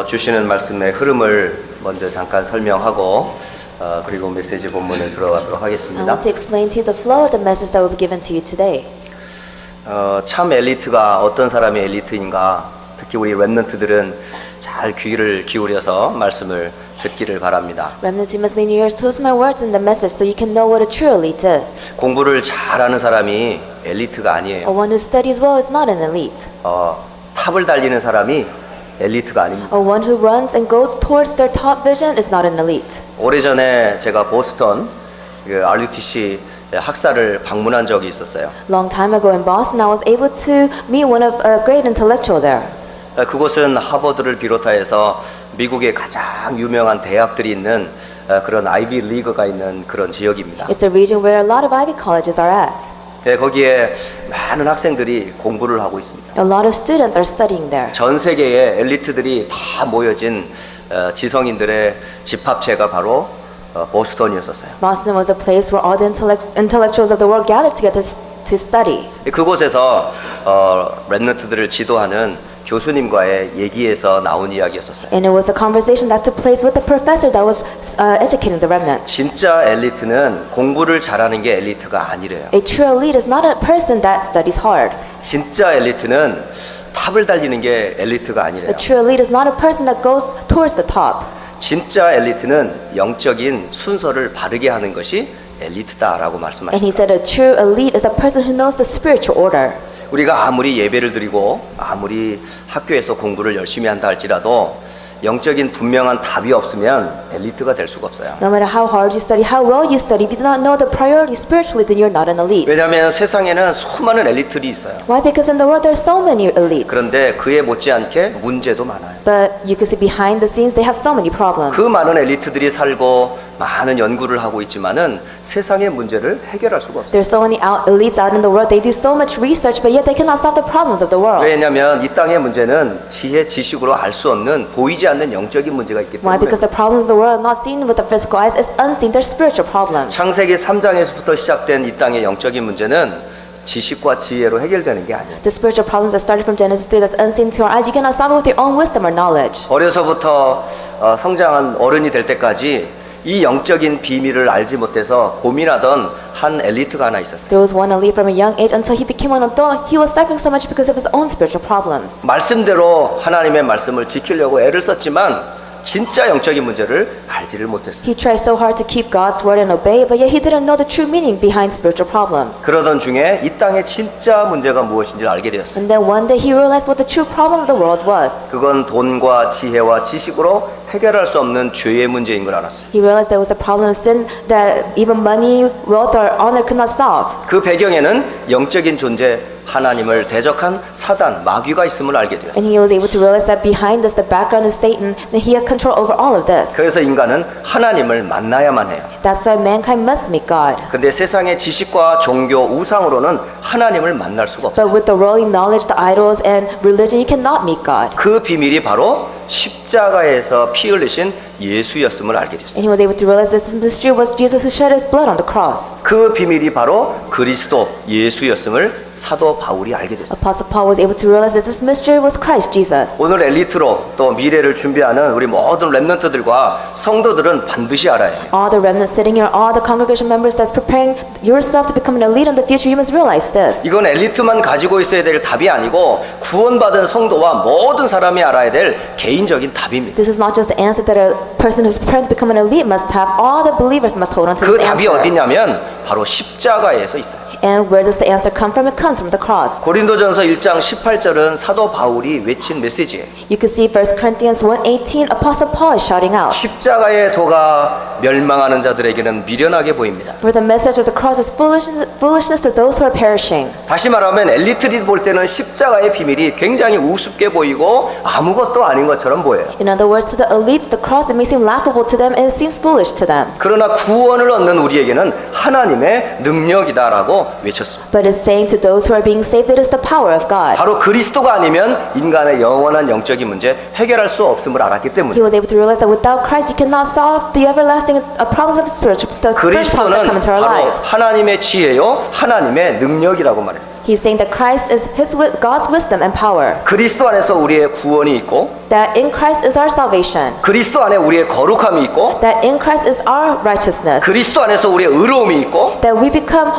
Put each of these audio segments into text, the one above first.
주시는 말씀의 흐름을 먼저 잠깐 설명하고 그리고 메시지 본문에 들어가도록 I 하겠습니다. want to explain to you the flow of the message that will be given to you today. 참 엘리트가 어떤 사람이 엘리트인가, 특히 우리 렘넌트들은 잘 귀를 기울여서 말씀을 듣기를 바랍니다. Remnants, you must lean your ears towards my words and the message so you can know what a true elite is. 공부를 잘하는 사람이 엘리트가 A 아니에요. one who studies well is not an elite. 탑을 달리는 사람이 엘리트가 아닙니다. A one who runs and goes towards their top vision is not an elite. 오래전에 제가 보스턴 RUTC 학사를 방문한 적이 있었어요. Long time ago in Boston, I was able to meet one of a great intellectual there. 그곳은 하버드를 비롯하여서 미국의 가장 유명한 대학들이 있는 그런 아이비 리그가 있는 그런 지역입니다. It's a region where a lot of Ivy colleges are at. 거기에 많은 학생들이 공부를 하고 있습니다. A lot of students are studying there. 전 세계의 엘리트들이 다 모여진 지성인들의 집합체가 바로 보스턴이었었어요. Boston was a place where all the intellectuals of the world gathered together to study. 그곳에서 렘넌트들을 지도하는 교수님과의 얘기에서 나온 이야기였었어요. And it was a conversation that took place with the professor that was educating the remnants. 진짜 엘리트는 공부를 잘하는 게 엘리트가 아니래요. A true elite is not a person that studies hard. 진짜 엘리트는 탑을 달리는 게 엘리트가 아니래요. A true elite is not a person that goes towards the top. 진짜 엘리트는 영적인 순서를 바르게 하는 것이 엘리트다라고 And 말씀하셨어요. he said a true elite is a person who knows the spiritual order. 우리가 아무리 예배를 드리고 아무리 학교에서 공부를 열심히 한다 할지라도 영적인 분명한 답이 없으면 엘리트가 될 수가 없어요. No matter how hard you study, how well you study, if you do not know the priority spiritually, then you're not an elite. 왜냐하면 세상에는 수많은 엘리트들이 있어요. Why? Because in the world there are so many elites. 그런데 그에 못지않게 문제도 많아요. But you can see behind the scenes they have so many problems. 그 많은 엘리트들이 살고 많은 연구를 하고 있지만은 세상의 문제를 해결할 수가 없어요. There's so many elites out in the world. They do so much research, but yet they cannot solve the problems of the world. 왜냐하면 이 땅의 문제는 지혜, 지식으로 알 수 없는 보이지 않는 영적인 문제가 있기 Why? 때문에 Because the problems of the world are not seen with the physical eyes. It's unseen. They're spiritual problems. 창세기 3장에서부터 시작된 이 땅의 영적인 문제는 지식과 지혜로 해결되는 게 아니에요. The spiritual problems that started from Genesis 3 that's unseen to our eyes, you cannot solve it with your own wisdom or knowledge. 어려서부터 성장한 어른이 될 때까지 이 영적인 비밀을 알지 못해서 고민하던 한 엘리트가 하나 있었어요. There was one elite from a young age until he became an adult. He was suffering so much because of his own spiritual problems. 말씀대로 하나님의 말씀을 지키려고 애를 썼지만 진짜 영적인 문제를 알지를 못했어요. He tried so hard to keep God's word and obey, but yet he didn't know the true meaning behind spiritual problems. 그러던 중에 이 땅의 진짜 문제가 무엇인지를 알게 되었어요. And then one day he realized what the true problem of the world was. 그건 돈과 지혜와 지식으로 해결할 수 없는 죄의 문제인 걸 알았어요. He realized there was a problem of sin that even money, wealth, or honor could not solve. 그 배경에는 영적인 존재 하나님을 대적한 사단, 마귀가 있음을 알게 되었어요. And he was able to realize that behind this, the background is Satan, that he had control over all of this. 그래서 인간은 하나님을 만나야만 해요. That's why mankind must meet God. 근데 세상의 지식과 종교, 우상으로는 하나님을 만날 수가 없어요. But with the worldly knowledge, the idols, and religion, you cannot meet God. 그 비밀이 바로 십자가에서 피 흘리신 예수였음을 알게 됐어요. And he was able to realize this mystery was Jesus who shed his blood on the cross. 그 비밀이 바로 그리스도 예수였음을 사도 바울이 알게 됐어요. Apostle Paul was able to realize that this mystery was Christ Jesus. 오늘 엘리트로 또 미래를 준비하는 우리 모든 렘넌트들과 성도들은 반드시 알아야 해요. All the remnants sitting here, all the congregation members that's preparing yourself to become an elite in the future, you must realize this. 이건 엘리트만 가지고 있어야 될 답이 아니고 구원받은 성도와 모든 사람이 알아야 될 개인적인 답입니다. This is not just the answer that a person who's preparing to become an elite must have. All the believers must hold on to 그 this 답이 answer. 어디냐면 바로 십자가에서 있어요. And where does the answer come from? It comes from the cross. 고린도전서 1장 18절은 사도 바울이 외친 메시지예요. You can see 1 Corinthians 1:18, Apostle Paul is shouting out. 십자가의 도가 멸망하는 자들에게는 미련하게 보입니다. For the message of the cross is foolishness to those who are perishing. 다시 말하면 엘리트들이 볼 때는 십자가의 비밀이 굉장히 우습게 보이고 아무것도 아닌 것처럼 보여요. In other words, to the elites, the cross, it may seem laughable to them and it seems foolish to them. 그러나 구원을 얻는 우리에게는 하나님의 능력이다라고 외쳤습니다. But it's saying to those who are being saved, it is the power of God. 바로 그리스도가 아니면 인간의 영원한 영적인 문제 해결할 수 없음을 알았기 때문에 He was able to realize that without Christ, you cannot solve the everlasting problems of the spiritual problems that come 그리스도는 into our 바로 lives. 하나님의 지혜요 하나님의 능력이라고 말했어요. He's saying that Christ is God's wisdom and power. 그리스도 안에서 우리의 구원이 있고 that in Christ is our salvation, 그리스도 안에 우리의 거룩함이 있고 that in Christ is our righteousness, 그리스도 안에서 우리의 의로움이 있고 that we become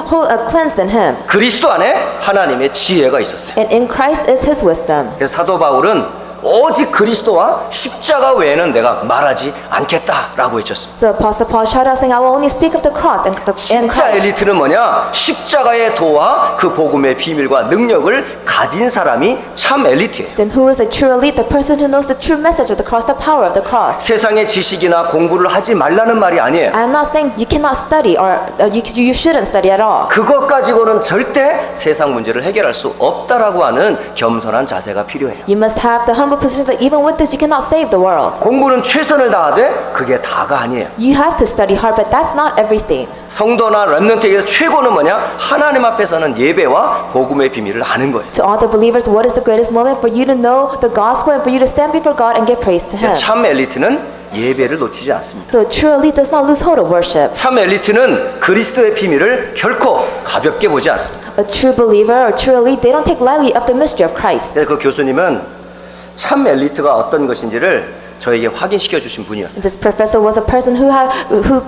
cleansed in Him, 그리스도 안에 하나님의 지혜가 있었어요. and in Christ is His wisdom. 그래서 사도 바울은 오직 그리스도와 십자가 외에는 내가 말하지 않겠다라고 외쳤습니다. So Apostle Paul shouted out saying, I will only speak of the cross and 진짜 Christ. 엘리트는 뭐냐? 십자가의 도와 그 복음의 비밀과 능력을 가진 사람이 참 엘리트예요. Then who is a true elite? The person who knows the true message of the cross, the power of the cross. 세상의 지식이나 공부를 하지 말라는 말이 아니에요. I'm not saying you cannot study or you shouldn't study at all. 그것 가지고는 절대 세상 문제를 해결할 수 없다라고 하는 겸손한 자세가 필요해요. You must have the humble position that even with this you cannot save the world. 공부는 최선을 다하되 그게 다가 아니에요. You have to study hard, but that's not everything. 성도나 렘넌트에게서 최고는 뭐냐? 하나님 앞에서는 예배와 복음의 비밀을 아는 거예요. To all the believers, what is the greatest moment for you to know the gospel and for you to stand before God and give praise to Him? 참 엘리트는 예배를 놓치지 않습니다. So a true elite does not lose hold of worship. 참 엘리트는 그리스도의 비밀을 결코 가볍게 보지 않습니다. A true believer or true elite, they don't take lightly of the mystery of Christ. 그래서 그 교수님은 참 엘리트가 어떤 것인지를 저에게 확인시켜 주신 분이었어요. This professor was a person who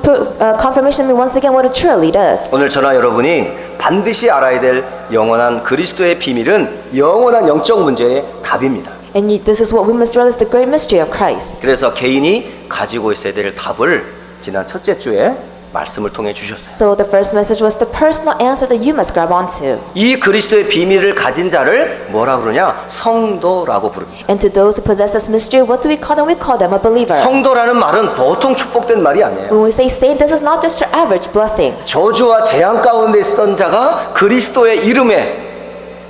put confirmation to me once again what a true elite is. 오늘 저나 여러분이 반드시 알아야 될 영원한 그리스도의 비밀은 영원한 영적 문제의 답입니다. And this is what we must realize, the great mystery of Christ. 그래서 개인이 가지고 있어야 될 답을 지난 첫째 주에 말씀을 통해 주셨어요. So the first message was the personal answer that you must grab onto. 이 그리스도의 비밀을 가진 자를 뭐라 그러냐? 성도라고 부릅니다. And to those who possess this mystery, what do we call them? We call them a believer. 성도라는 말은 보통 축복된 말이 아니에요. When we say saint, this is not just your average blessing. 저주와 재앙 가운데 있었던 자가 그리스도의 이름에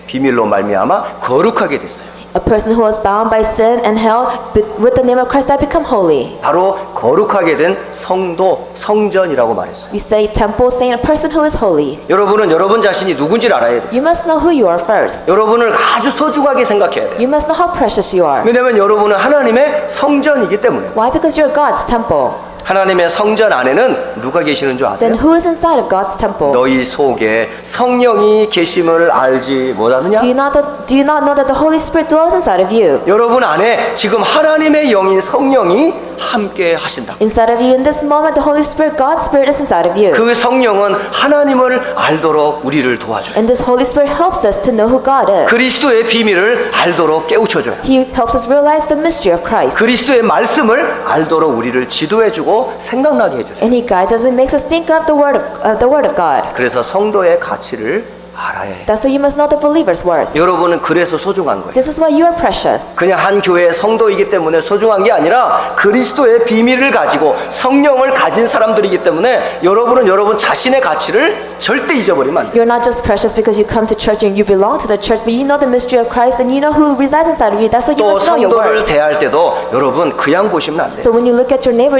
비밀로 말미암아 거룩하게 됐어요. A person who was bound by sin and hell, but with the name of Christ, that become holy. 바로 거룩하게 된 성도, 성전이라고 말했어요. We say temple saint, a person who is holy. 여러분은 여러분 자신이 누군지를 알아야 돼요. You must know who you are first. 여러분을 아주 소중하게 생각해야 돼요. You must know how precious you are. 왜냐하면 여러분은 하나님의 성전이기 때문에. Why? Because you're God's temple. 하나님의 성전 안에는 누가 계시는 줄 아세요? Then who is inside of God's temple? 너희 속에 성령이 계심을 알지 못하느냐? Do you not know that the Holy Spirit dwells inside of you? 여러분 안에 지금 하나님의 영인 성령이 함께 하신다. Inside of you, in this moment, the Holy Spirit, God's Spirit is inside of you. 그 성령은 하나님을 알도록 우리를 도와줘요. And this Holy Spirit helps us to know who God is. 그리스도의 비밀을 알도록 깨우쳐줘요. He helps us realize the mystery of Christ. 그리스도의 말씀을 알도록 우리를 지도해주고 생각나게 해주세요. And He guides us and makes us think of the Word of God. 그래서 성도의 가치를 알아야 해요. That's why you must know the believer's worth. 여러분은 그래서 소중한 거예요. This is why you are precious. 그냥 한 교회의 성도이기 때문에 소중한 게 아니라 그리스도의 비밀을 가지고 성령을 가진 사람들이기 때문에 여러분은 여러분 자신의 가치를 절대 잊어버리면 안 돼요. You're not just precious because you come to church and you belong to the church, but you know the mystery of Christ and you know who resides inside of you. That's why you 또 must know your 성도를 worth. 대할 때도 여러분 그냥 보시면 안 돼요. So when you look at your neighbor,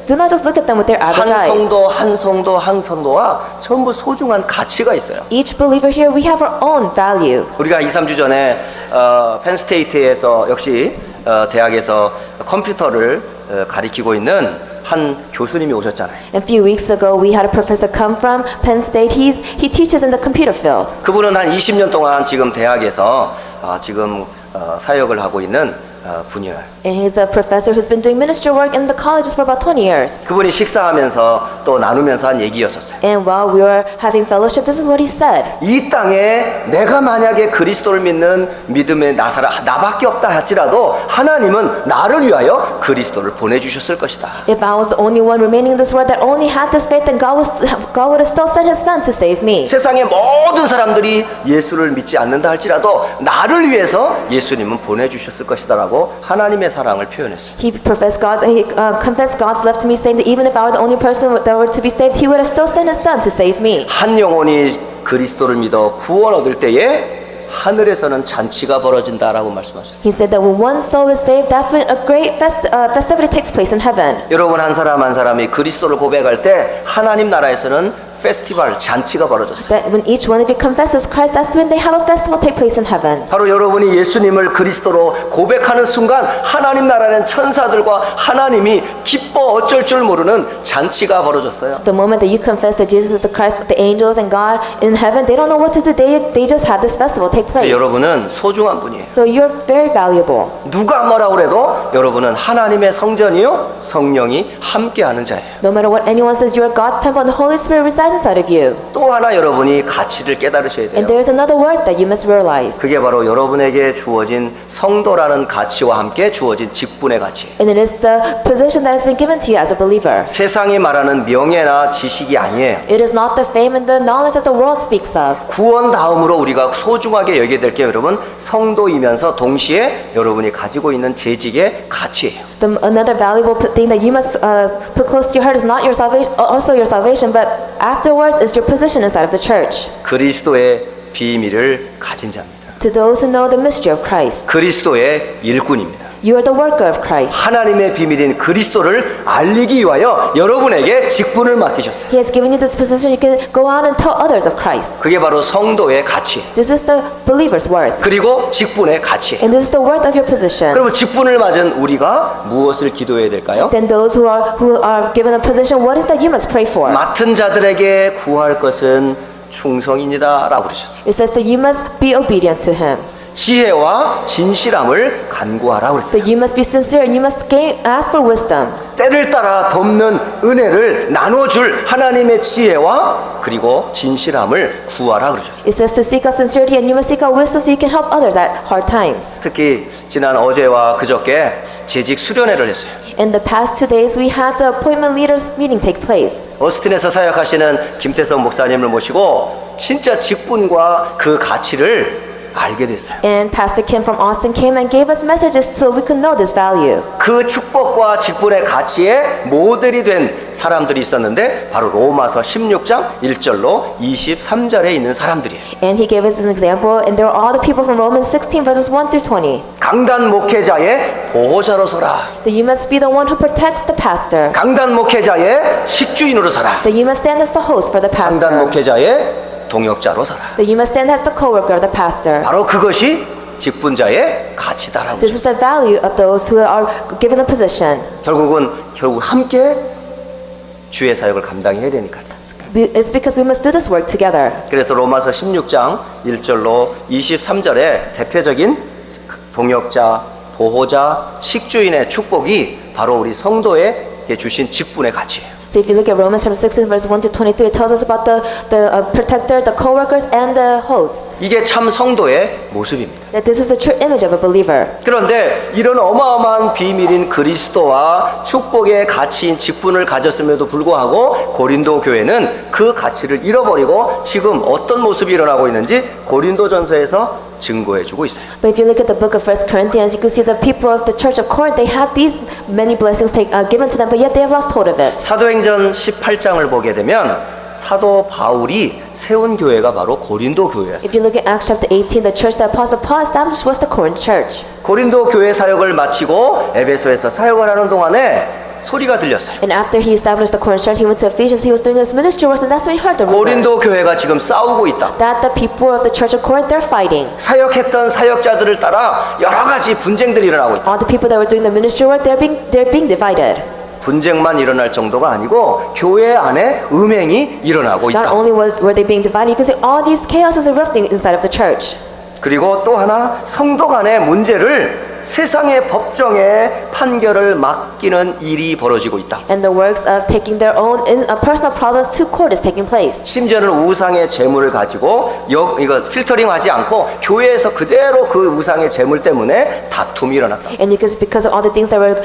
do not just look at them with their average 한 eyes. 성도 한 성도 한 성도와 전부 소중한 가치가 있어요. Each believer here, we have our own value. 우리가 2, 3주 전에 펜스테이트에서 역시 대학에서 컴퓨터를 가리키고 있는 한 교수님이 오셨잖아요. A few weeks ago, we had a professor come from Penn State. He teaches in the computer field. 그분은 한 20년 동안 지금 대학에서 지금 사역을 하고 있는 분이에요. And he's a professor who's been doing ministry work in the colleges for about 20 years. 그분이 식사하면서 또 나누면서 한 얘기였었어요. And while we were having fellowship, this is what he said. 이 땅에 내가 만약에 그리스도를 믿는 믿음의 나밖에 없다 할지라도 하나님은 나를 위하여 그리스도를 보내주셨을 것이다. If I was the only one remaining in this world that only had this faith, then God would have still sent His Son to save me. 세상의 모든 사람들이 예수를 믿지 않는다 할지라도 나를 위해서 예수님은 보내주셨을 것이다라고 하나님의 사랑을 표현했어요. He confessed God's love to me, saying that even if I were the only person that were to be saved, He would have still sent His Son to save me. 한 영혼이 그리스도를 믿어 구원 얻을 때에 하늘에서는 잔치가 벌어진다라고 말씀하셨어요. He said that when one soul is saved, that's when a great festivity takes place in heaven. 여러분 한 사람 한 사람이 그리스도를 고백할 때 하나님 나라에서는 페스티벌 잔치가 벌어졌어요. That when each one of you confesses Christ, that's when they have a festival take place in heaven. 바로 여러분이 예수님을 그리스도로 고백하는 순간 하나님 나라는 천사들과 하나님이 기뻐 어쩔 줄 모르는 잔치가 벌어졌어요. The moment that you confess that Jesus is the Christ, the angels and God in heaven, they don't know what to do. They just have this festival take place. 여러분은 소중한 분이에요. So you're very valuable. 누가 뭐라고 그래도 여러분은 하나님의 성전이요 성령이 함께하는 자예요. No matter what anyone says, you are God's temple and the Holy Spirit resides inside of you. 또 하나 여러분이 가치를 깨달으셔야 And 돼요. there is another word that you must realize. 그게 바로 여러분에게 주어진 성도라는 가치와 함께 주어진 직분의 가치예요. And it is the position that has been given to you as a believer. 세상이 말하는 명예나 지식이 아니에요. It is not the fame and the knowledge that the world speaks of. 구원 다음으로 우리가 소중하게 여겨야 될 게 여러분 성도이면서 동시에 여러분이 가지고 있는 재직의 가치예요. Another valuable thing that you must put close to your heart is not your salvation, also your salvation, but afterwards is your position inside of the church. 그리스도의 비밀을 가진 자입니다. To those who know the mystery of Christ, 그리스도의 일꾼입니다. you are the worker of Christ. 하나님의 비밀인 그리스도를 알리기 위하여 여러분에게 직분을 맡기셨어요. He has given you this position. You can go out and tell others of Christ. 그게 바로 성도의 가치예요. This is the believer's worth, 그리고 직분의 가치예요. and this is the worth of your position. 그러면 직분을 맞은 우리가 무엇을 기도해야 될까요? Then those who are given a position, what is that you must pray for? 맡은 자들에게 구할 것은 충성입니다라고 그러셨어요. It says that you must be obedient to Him. 지혜와 진실함을 간구하라고 그랬어요. That you must be sincere and you must ask for wisdom. 때를 따라 덮는 은혜를 나눠줄 하나님의 지혜와 그리고 진실함을 구하라 그러셨어요. It says to seek out sincerity and you must seek out wisdom so you can help others at hard times. 특히 지난 어제와 그저께 재직 수련회를 했어요. In the past 2 days, we had the appointment leaders meeting take place. 어스틴에서 사역하시는 김태성 목사님을 모시고 진짜 직분과 그 가치를 알게 됐어요. And Pastor Kim from Austin came and gave us messages so we could know this value. 그 축복과 직분의 가치에 모델이 된 사람들이 있었는데 바로 로마서 16장 1절로 23절에 있는 사람들이에요. And he gave us an example, and there are all the people from Romans 16 verses 1 through 20. 강단 목회자의 보호자로 서라. That you must be the one who protects the pastor. 강단 목회자의 식주인으로 서라. That you must stand as the host for the 강단 pastor. 목회자의 동역자로 서라. That you must stand as the co-worker of the pastor. 바로 그것이 직분자의 가치다라고. This is the value of those who are given a position. 결국 함께 주의 사역을 감당해야 되니까요. It's because we must do this work together. 그래서 로마서 16장 1절로 23절에 대표적인 동역자, 보호자, 식주인의 축복이 바로 우리 성도에게 주신 직분의 가치예요. So if you look at Romans chapter 16 verse 1 to 23, it tells us about the protector, the co-workers, and the host. 이게 참 성도의 모습입니다. That this is a true image of a believer. 그런데 이런 어마어마한 비밀인 그리스도와 축복의 가치인 직분을 가졌음에도 불구하고 고린도 교회는 그 가치를 잃어버리고 지금 어떤 모습이 일어나고 있는지 고린도전서에서 증거해주고 있어요. But if you look at the book of 1 Corinthians, you can see the people of the church of Corinth, they have these many blessings given to them, but yet they have lost hold of it. 사도행전 18장을 보게 되면 사도 바울이 세운 교회가 바로 고린도 교회였어요. If you look at Acts chapter 18, the church that Apostle Paul established was the Corinth church. 고린도 교회 사역을 마치고 에베소에서 사역을 하는 동안에 소리가 들렸어요. And after he established the Corinth church, he went to Ephesians, he was doing his ministry works, and that's when he heard the 고린도 rumors 교회가 지금 싸우고 있다. that the people of the church of Corinth, they're fighting. 사역했던 사역자들을 따라 여러 가지 분쟁들이 일어나고 있다. All the people that were doing the ministry work, they're being divided. 분쟁만 일어날 정도가 아니고 교회 안에 음행이 일어나고 Not 있다. only were they being divided, you can see all these chaos is erupting inside of the church. 그리고 또 하나 성도 간의 문제를 세상의 법정에 판결을 맡기는 일이 벌어지고 있다. And the works of taking their own personal problems to court is taking place. 심지어는 우상의 재물을 가지고 이거 필터링하지 않고 교회에서 그대로 그 우상의 재물 때문에 다툼이 일어났다. And because of all the things that were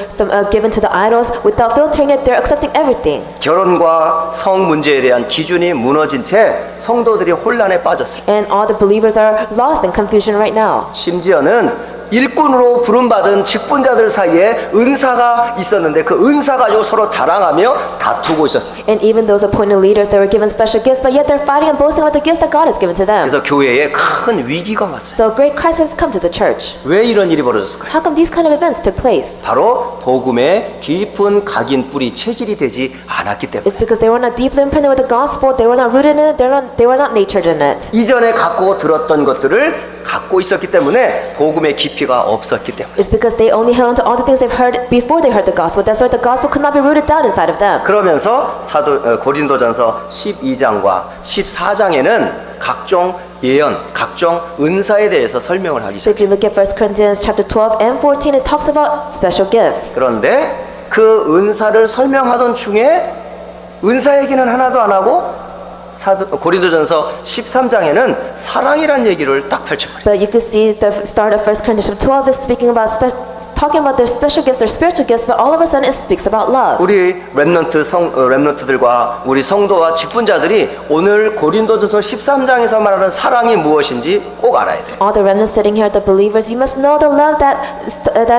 given to the idols, without filtering it, they're accepting everything. 결혼과 성 문제에 대한 기준이 무너진 채 성도들이 혼란에 빠졌어요. And all the believers are lost in confusion right now. 심지어는 일꾼으로 부름받은 직분자들 사이에 은사가 있었는데 그 은사 가지고 서로 자랑하며 다투고 있었어요. And even those appointed leaders, they were given special gifts, but yet they're fighting and boasting about the gifts that God has given to them. 그래서 교회에 큰 위기가 왔어요. So a great crisis has come to the church. 왜 이런 일이 벌어졌을까요? How come these kind of events took place? 바로 복음의 깊은 각인 뿌리 체질이 되지 않았기 때문에. It's because they were not deeply imprinted with the gospel, they were not rooted in it, they were not natured in it. 이전에 갖고 들었던 것들을 갖고 있었기 때문에 복음의 깊이가 없었기 때문에. It's because they only held on to all the things they've heard before they heard the gospel. That's why the gospel could not be rooted down inside of them. 그러면서 고린도전서 12장과 14장에는 각종 예언, 각종 은사에 대해서 설명을 하기 So if you look at 1 Corinthians chapter 12 and 14, it talks about special gifts. 그런데 그 은사를 설명하던 중에 은사 얘기는 하나도 안 하고 고린도전서 13장에는 사랑이란 얘기를 딱 펼쳐버려요. But you could see the start of 1 Corinthians chapter 12 is speaking about talking about their special gifts, their spiritual gifts, but all of a sudden it speaks about love. 우리 렘넌트들과 우리 성도와 직분자들이 오늘 고린도전서 13장에서 말하는 사랑이 무엇인지 꼭 알아야 돼요. All the remnants sitting here, the believers, you must know the love that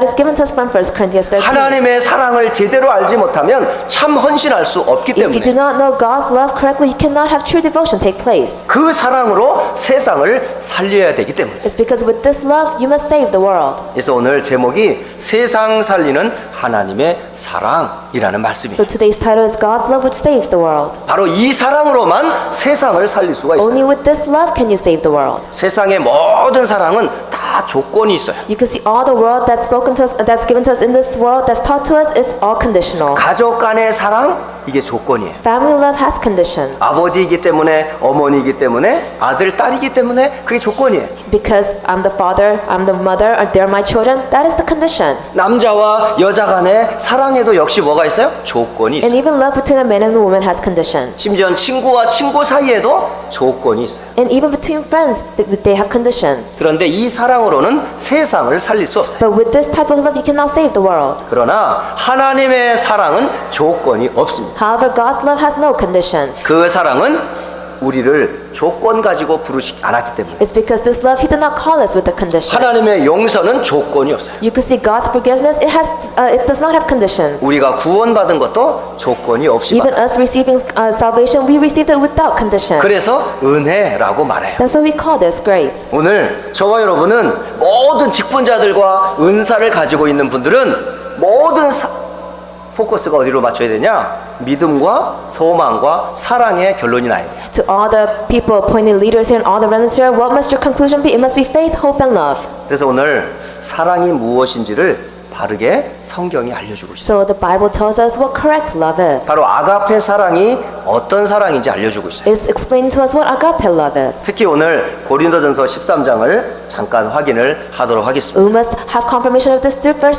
is given to us from 1 Corinthians 13. 하나님의 사랑을 제대로 알지 못하면 참 헌신할 수 없기 If you do 때문에 not know God's love correctly, you cannot have true devotion take place. 그 사랑으로 세상을 살려야 되기 때문에. It's because with this love, you must save the world. 그래서 오늘 제목이 세상 살리는 하나님의 사랑이라는 말씀이에요. So today's title is God's love which saves the world. 바로 이 사랑으로만 세상을 살릴 수가 있어요. Only with this love can you save the world. 세상의 모든 사랑은 다 조건이 있어요. You can see all the world that's spoken to us, that's given to us in this world, that's taught to us is all conditional. 가족 간의 사랑 이게 조건이에요. Family love has conditions. 아버지이기 때문에 어머니이기 때문에 아들 딸이기 때문에 그게 조건이에요. Because I'm the father, I'm the mother, or they're my children, that is the condition. 남자와 여자 간의 사랑에도 역시 뭐가 있어요? 조건이 And 있어요. even love between a man and a woman has conditions. 심지어 친구와 친구 사이에도 조건이 있어요. And even between friends, they have conditions. 그런데 이 사랑으로는 세상을 살릴 수 없어요. But with this type of love, you cannot save the world. 그러나 하나님의 사랑은 조건이 없습니다. However, God's love has no conditions. 그 사랑은 우리를 조건 가지고 부르지 않았기 때문에. It's because this love, He did not call us with a condition. 하나님의 용서는 조건이 없어요. You can see God's forgiveness, it does not have conditions. 우리가 구원받은 것도 조건이 없이 Even 받아요. us receiving salvation, we received it without condition. 그래서 은혜라고 말해요. That's why we call this grace. 오늘 저와 여러분은 모든 직분자들과 은사를 가지고 있는 분들은 모든 포커스가 어디로 맞춰야 되냐? 믿음과 소망과 사랑의 결론이 나야 돼요. To all the people appointed leaders here and all the remnants here, what must your conclusion be? It must be faith, hope, and love. 그래서 오늘 사랑이 무엇인지를 바르게 성경이 알려주고 있어요. So the Bible tells us what correct love is. 바로 아가페 사랑이 어떤 사랑인지 알려주고 있어요. It's explaining to us what agape love is. 특히 오늘 고린도전서 13장을 잠깐 확인을 하도록 하겠습니다. We must have confirmation of this through 1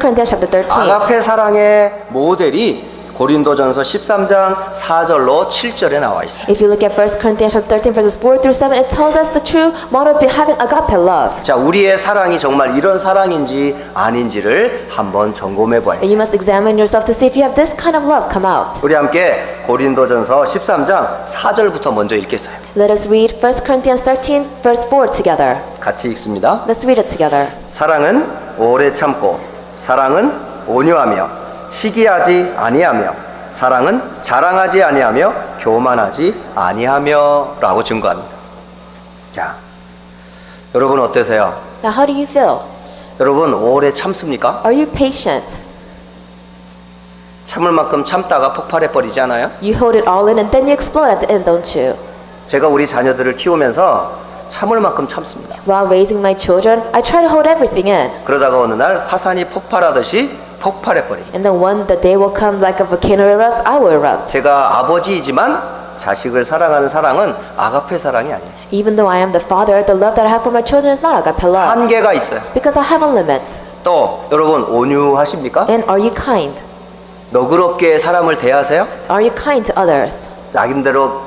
Corinthians chapter 13. 아가페 사랑의 모델이 고린도전서 13장 4절로 7절에 나와 있어요. If you look at 1 Corinthians chapter 13 verses 4 through 7, it tells us the true model of having agape love. 자, 우리의 사랑이 정말 이런 사랑인지 아닌지를 한번 점검해 봐요. And you must examine yourself to see if you have this kind of love come out. 우리 함께 고린도전서 13장 4절부터 먼저 읽겠어요. Let us read 1 Corinthians 13 verse 4 together. 같이 읽습니다. Let's read it together. 사랑은 오래 참고 사랑은 온유하며 시기하지 아니하며 사랑은 자랑하지 아니하며 교만하지 아니하며라고 증거합니다. 자, 여러분 어떠세요? Now how do you feel? 여러분 오래 참습니까? Are you patient? 참을 만큼 참다가 폭발해 버리지 않아요? You hold it all in and then you explode at the end, don't you? 제가 우리 자녀들을 키우면서 참을 만큼 참습니다. While raising my children, I try to hold everything in. 그러다가 어느 날 화산이 폭발하듯이 폭발해 버립니다. And then one the day will come like a volcano erupts, I will erupt. 제가 아버지이지만 자식을 사랑하는 사랑은 아가페 사랑이 아니에요. Even though I am the father, the love that I have for my children is not agape love. 한계가 있어요. Because I have a limit. 또 여러분 온유하십니까? And are you kind? 너그럽게 사람을 대하세요? Are you kind to others? 나름대로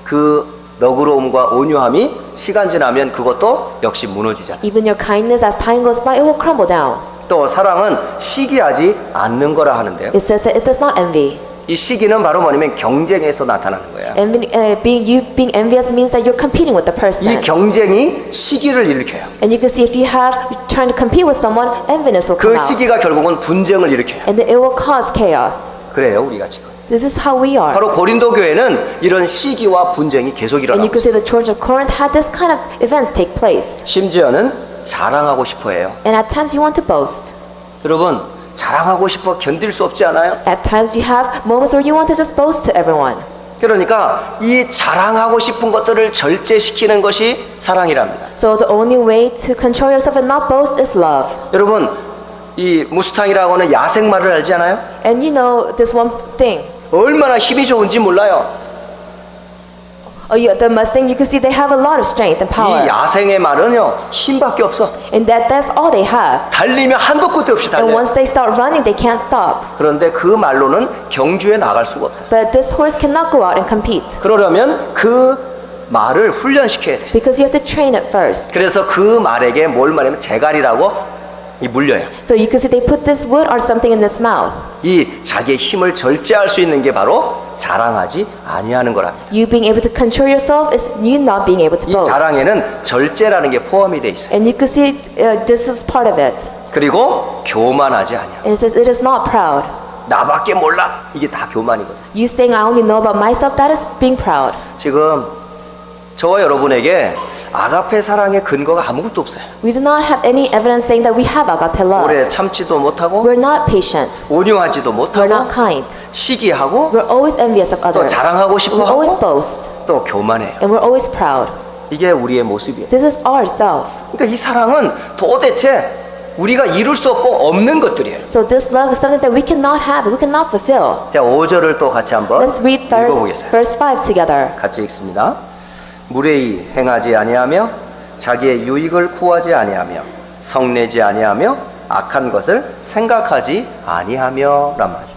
그 너그러움과 온유함이 시간 지나면 그것도 역시 무너지잖아요. Even your kindness, as time goes by, it will crumble down. 또 사랑은 시기하지 않는 거라 하는데요. It says that it does not envy. 이 시기는 바로 뭐냐면 경쟁에서 나타나는 거예요. Being envious means that you're competing with the 이 person. 경쟁이 시기를 일으켜요. And you can see if you're trying to compete with someone, enviness will come 그 out. 시기가 결국은 분쟁을 일으켜요. And then it will cause chaos. 그래요, 우리가 지금. This is how we are. 바로 고린도 교회는 이런 시기와 분쟁이 계속 And you 일어나고 can see the Church of Corinth had this kind of events take place. 심지어는 자랑하고 싶어 해요. And at times you want to boast. 여러분, 자랑하고 싶어 견딜 수 없지 않아요? At times you have moments where you want to just boast to everyone. 그러니까 이 자랑하고 싶은 것들을 절제시키는 것이 사랑이랍니다. So the only way to control yourself and not boast is love. 여러분, 이 무스탕이라고 하는 야생말을 알지 않아요? And you know this one thing. 얼마나 힘이 좋은지 몰라요. The Mustang, you can see they have a lot of strength and 이 power. 야생의 말은요, 힘밖에 없어. And that's all they have. 달리면 한도 끝도 없이 And 달려요. once they start running, they can't stop. 그런데 그 말로는 경주에 나갈 수가 없어요. But this horse cannot go out and compete 그러려면 그 말을 훈련시켜야 돼. because you have to train it first. 그래서 그 말에게 뭘 말하면 제갈이라고 이 물려요. So you can see they put this wood or something in its mouth. 이 자기의 힘을 절제할 수 있는 게 바로 자랑하지 아니하는 거랍니다. You being able to control yourself is you not being able to 이 boast. 자랑에는 절제라는 게 포함이 돼 있어요. And you can see this is part of it. 그리고 교만하지 아니야. And it says it is not proud. 나밖에 몰라. 이게 다 교만이거든. You saying I only know about myself, that is being proud. 지금 저와 여러분에게 아가페 사랑의 근거가 아무것도 없어요. We do not have any evidence saying that we have agape love. 오래 참지도 못하고 We're not patient. 온유하지도 We're 못하고 not kind. 시기하고 We're always envious of 또 others. 자랑하고 We 싶어 always 하고 boast. 또 교만해요. And we're always proud. 이게 우리의 모습이에요. This is ourself. 그러니까 이 사랑은 도대체 우리가 이룰 수 없고 없는 것들이에요. So this love is something that we cannot have, we cannot fulfill. 자, 5절을 또 같이 한번 Let's read 읽어보겠어요. verse 5 together. 같이 읽습니다. 무례히 행하지 아니하며 자기의 유익을 구하지 아니하며 성내지 아니하며 악한 것을 생각하지 아니하며 란 말이죠.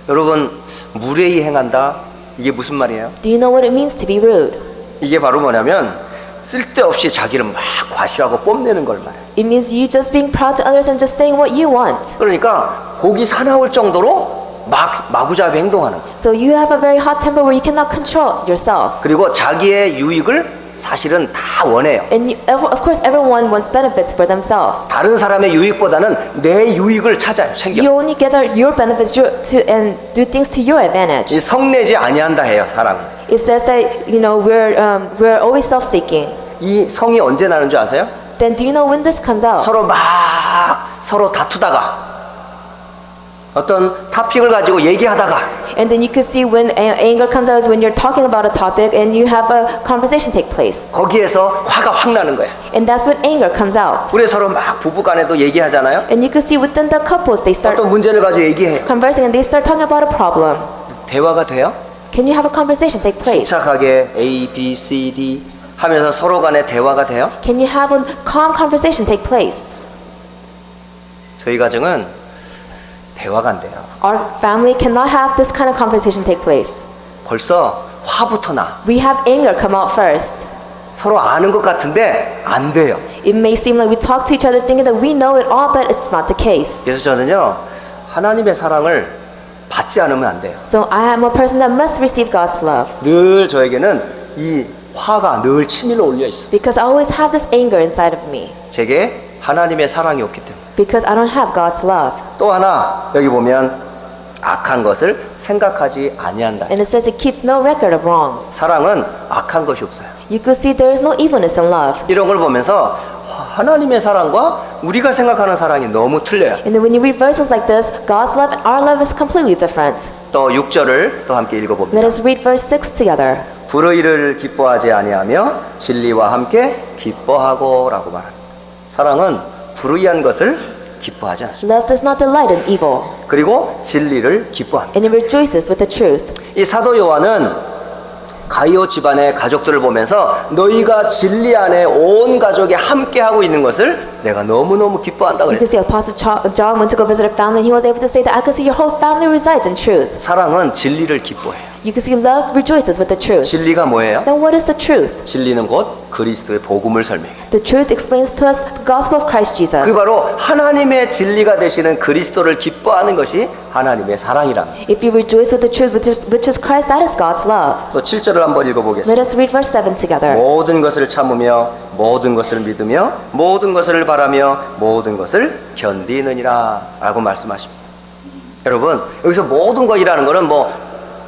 여러분 무례히 행한다, 이게 무슨 말이에요? Do you know what it means to be rude? 이게 바로 뭐냐면 쓸데없이 자기를 막 과시하고 뽐내는 걸 말해요. It means you just being proud to others and just saying what you want. 그러니까 고기 사나울 정도로 마구잡이 행동하는 거예요. So you have a very hot temper where you cannot control yourself. 그리고 자기의 유익을 사실은 다 원해요. And of course everyone wants benefits for themselves. 다른 사람의 유익보다는 내 유익을 찾아요. 챙겨. You only gather your benefits and do things to your advantage. 이 성내지 아니한다 해요, 사랑. It says that we're always self-seeking. 이 성이 언제 나는 줄 아세요? Then do you know when this comes out? 서로 다투다가 어떤 토픽을 가지고 얘기하다가 And then you can see when anger comes out is when you're talking about a topic and you have a conversation take place. 거기에서 화가 확 나는 거예요. And that's when anger comes out. 우리 서로 막 부부간에도 얘기하잖아요. And you can see within the couples they start 어떤 문제를 가지고 얘기해요. conversing and they start talking about a problem. 대화가 돼요? Can you have a conversation take place? 침착하게 A, B, C, D 하면서 서로 간에 대화가 돼요? Can you have a calm conversation take place? 저희 가정은 대화가 안 돼요. Our family cannot have this kind of conversation take place. 벌써 화부터 나. We have anger come out first. 서로 아는 것 같은데 안 돼요. It may seem like we talk to each other thinking that we know it all, but it's not the case. 그래서 저는요, 하나님의 사랑을 받지 않으면 안 돼요. So I am a person that must receive God's love 늘 저에게는 이 화가 늘 치밀어 올려 있어. because I always have this anger inside of me 제게 하나님의 사랑이 없기 때문에. because I don't have God's love. 또 하나 여기 보면 악한 것을 생각하지 아니한다. And it says it keeps no record of wrongs. 사랑은 악한 것이 없어요. You could see there is no evilness in love. 이런 걸 보면서 하나님의 사랑과 우리가 생각하는 사랑이 너무 틀려요. And then when you read verses like this, God's love and our love is completely different. 또 6절을 또 함께 읽어봅니다. Let us read verse 6 together. 불의를 기뻐하지 아니하며 진리와 함께 기뻐하고 라고 말합니다. 사랑은 불의한 것을 기뻐하지 않습니다. Love does not delight in evil, 그리고 진리를 기뻐합니다. and it rejoices with the truth. 이 사도 요한은 가이오 집안의 가족들을 보면서 너희가 진리 안에 온 가족이 함께 하고 있는 것을 내가 너무너무 기뻐한다 You can 그랬어요. see Apostle John went to go visit a family and he was able to say that I could see your whole family resides in truth. 사랑은 진리를 기뻐해요. You can see love rejoices with the truth. 진리가 뭐예요? Then what is the truth? 진리는 곧 그리스도의 복음을 설명해요. The truth explains to us the gospel of Christ Jesus. 그 바로 하나님의 진리가 되시는 그리스도를 기뻐하는 것이 하나님의 사랑이랍니다. If you rejoice with the truth, which is Christ, that is God's love. 또 7절을 한번 읽어보겠습니다. Let us read verse 7 together. 모든 것을 참으며 모든 것을 믿으며 모든 것을 바라며 모든 것을 견디느니라 라고 말씀하십니다. 여러분 여기서 모든 것이라는 거는 뭐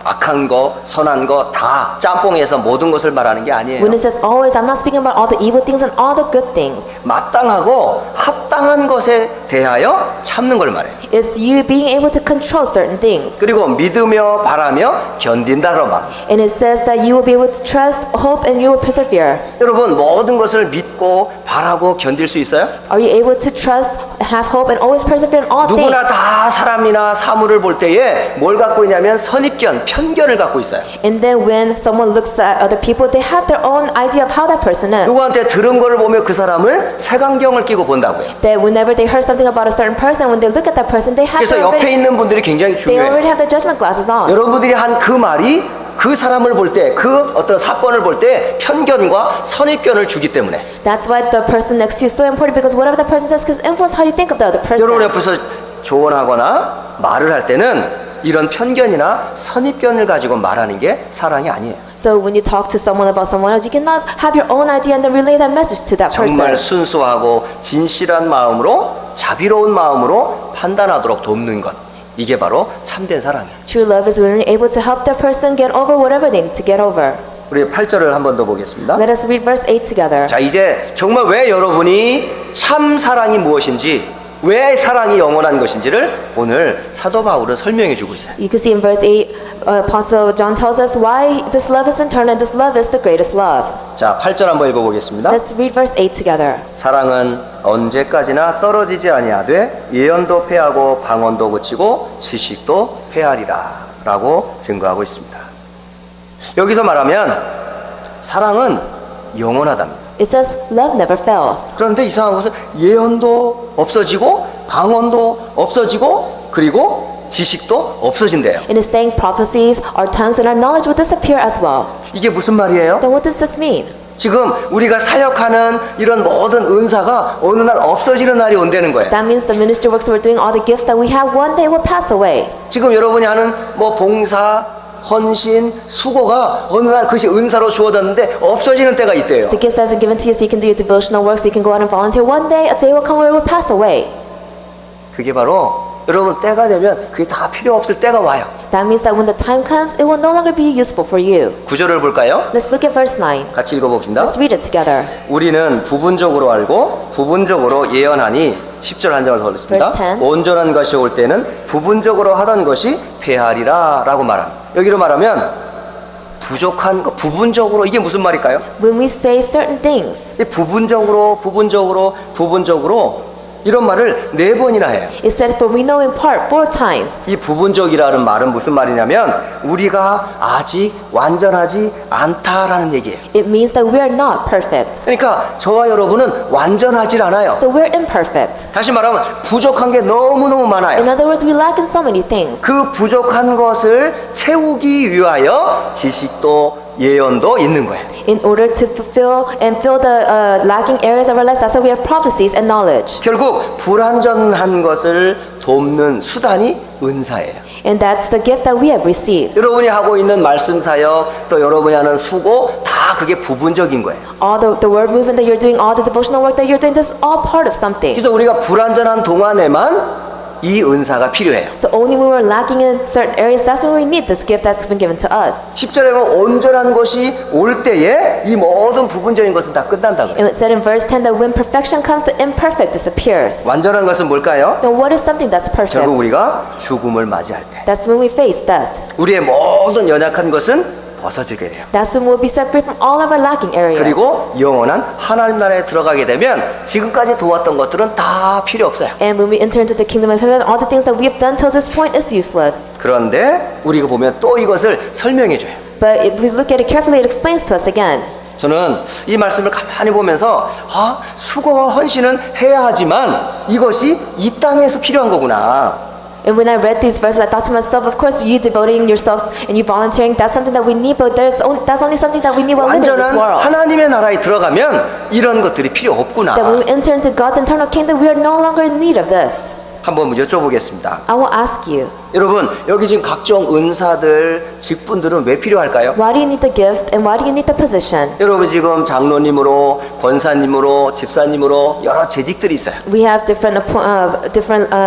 악한 거, 선한 거 다 짬뽕해서 모든 것을 말하는 게 아니에요. When it says always, I'm not speaking about all the evil things and all the good things. 마땅하고 합당한 것에 대하여 참는 걸 말해요. It's you being able to control certain things. 그리고 믿으며 바라며 견딘다고 말합니다. And it says that you will be able to trust, hope, and you will persevere. 여러분 모든 것을 믿고 바라고 견딜 수 있어요? Are you able to trust, have hope, and always persevere in all things? 누구나 다 사람이나 사물을 볼 때에 뭘 갖고 있냐면 선입견, 편견을 갖고 있어요. And then when someone looks at other people, they have their own idea of how that person is. 누구한테 들은 거를 보며 그 사람을 색안경을 끼고 본다고요. That whenever they heard something about a certain person, when they look at that person, they have 그래서 their 옆에 already, 있는 분들이 굉장히 they already 중요해요. have their judgment glasses on. 여러분들이 한 그 말이 그 사람을 볼 때, 그 어떤 사건을 볼 때 편견과 선입견을 주기 때문에 That's why the person next to you is so important, because whatever the person says can influence how you think of the other person. 여러분 옆에서 조언하거나 말을 할 때는 이런 편견이나 선입견을 가지고 말하는 게 사랑이 아니에요. So when you talk to someone about someone else, you cannot have your own idea and then relay that message to that 정말 person. 순수하고 진실한 마음으로 자비로운 마음으로 판단하도록 돕는 것. 이게 바로 참된 사랑이에요. True love is when you're able to help that person get over whatever they need to get over. 우리 8절을 한 번 더 보겠습니다. Let us read verse 8 together. 자, 이제 정말 왜 여러분이 참 사랑이 무엇인지, 왜 사랑이 영원한 것인지를 오늘 사도 바울은 설명해 주고 있어요. You can see in verse 8, Apostle John tells us why this love is eternal and this love is the greatest love. 자, 8절 한번 읽어보겠습니다. Let's read verse 8 together. 사랑은 언제까지나 떨어지지 아니하되 예언도 패하고 방언도 그치고 지식도 패하리라 라고 증거하고 있습니다. 여기서 말하면 사랑은 영원하답니다. It says love never fails. 그런데 이상한 것은 예언도 없어지고 방언도 없어지고 그리고 지식도 없어진대요. And it's saying prophecies, our tongues, and our knowledge will disappear as well. 이게 무슨 말이에요? Then what does this mean? 지금 우리가 사역하는 이런 모든 은사가 어느 날 없어지는 날이 온다는 거예요. That means the ministry works we're doing, all the gifts that we have, one day will pass away. 지금 여러분이 하는 뭐 봉사, 헌신, 수고가 어느 날 그것이 은사로 주어졌는데 없어지는 때가 있대요. The gifts that have been given to you so you can do your devotional work, so you can go out and volunteer. One day, a day will come where it will pass away. 그게 바로 여러분 때가 되면 그게 다 필요 없을 때가 와요. That means that when the time comes, it will no longer be useful for you. 9절을 볼까요? Let's look at verse 9. 같이 읽어봅니다. Let's read it together. 우리는 부분적으로 알고 부분적으로 예언하니 10절 한 장을 더 읽습니다. Verse 10. 온전한 것이 올 때는 부분적으로 하던 것이 패하리라 라고 말합니다. 여기로 말하면 부족한 거 부분적으로 이게 무슨 말일까요? When we say certain things, 이 부분적으로 이런 말을 4번이나 해요. it said, for we know in part 4 times. 이 부분적이라는 말은 무슨 말이냐면 우리가 아직 완전하지 않다라는 얘기예요. It means that we are not perfect. 그러니까 저와 여러분은 완전하지 않아요. So we're imperfect. 다시 말하면 부족한 게 너무너무 In 많아요. other words, we lack in so many things. 그 부족한 것을 채우기 위하여 지식도 예언도 있는 거예요. In order to fulfill and fill the lacking areas of our lives, that's why we have prophecies and knowledge. 결국 불완전한 것을 돕는 수단이 은사예요. And that's the gift that we have received. 여러분이 하고 있는 말씀 사역 또 여러분이 하는 수고 다 그게 부분적인 거예요. All the word movement that you're doing, all the devotional work that you're doing, this is all part of something. 그래서 우리가 불완전한 동안에만 이 은사가 필요해요. So only when we're lacking in certain areas, that's when we need this gift that's been given to us. 10절에 보면 온전한 것이 올 때에 이 모든 부분적인 것은 다 끝난다 그래요. And it said in verse 10 that when perfection comes, the imperfect disappears. 완전한 것은 뭘까요? Then what is something that's perfect? 결국 우리가 죽음을 맞이할 때 That's when we face death. 우리의 모든 연약한 것은 벗어지게 돼요. That's when we'll be separated from all of our lacking areas. 그리고 영원한 하나님 나라에 들어가게 되면 지금까지 도왔던 것들은 다 필요 없어요. And when we enter into the kingdom of heaven, all the things that we have done till this point is useless. 그런데 우리가 보면 또 이것을 설명해 줘요. But if we look at it carefully, it explains to us again. 저는 이 말씀을 가만히 보면서 수고와 헌신은 해야 하지만 이것이 이 땅에서 필요한 거구나. And when I read these verses, I thought to myself, of course, you devoting yourself and you volunteering, that's something that we need, but that's only something that we need while living in this 완전한 world. 하나님의 나라에 들어가면 이런 것들이 필요 없구나. That when we enter into God's eternal kingdom, we are no longer in need of this. 한번 여쭤보겠습니다. I will ask you, 여러분, 여기 지금 각종 은사들, 직분들은 왜 필요할까요? why do you need the gift and why do you need the position? 여러분 지금 장로님으로, 권사님으로, 집사님으로 여러 재직들이 있어요. We have different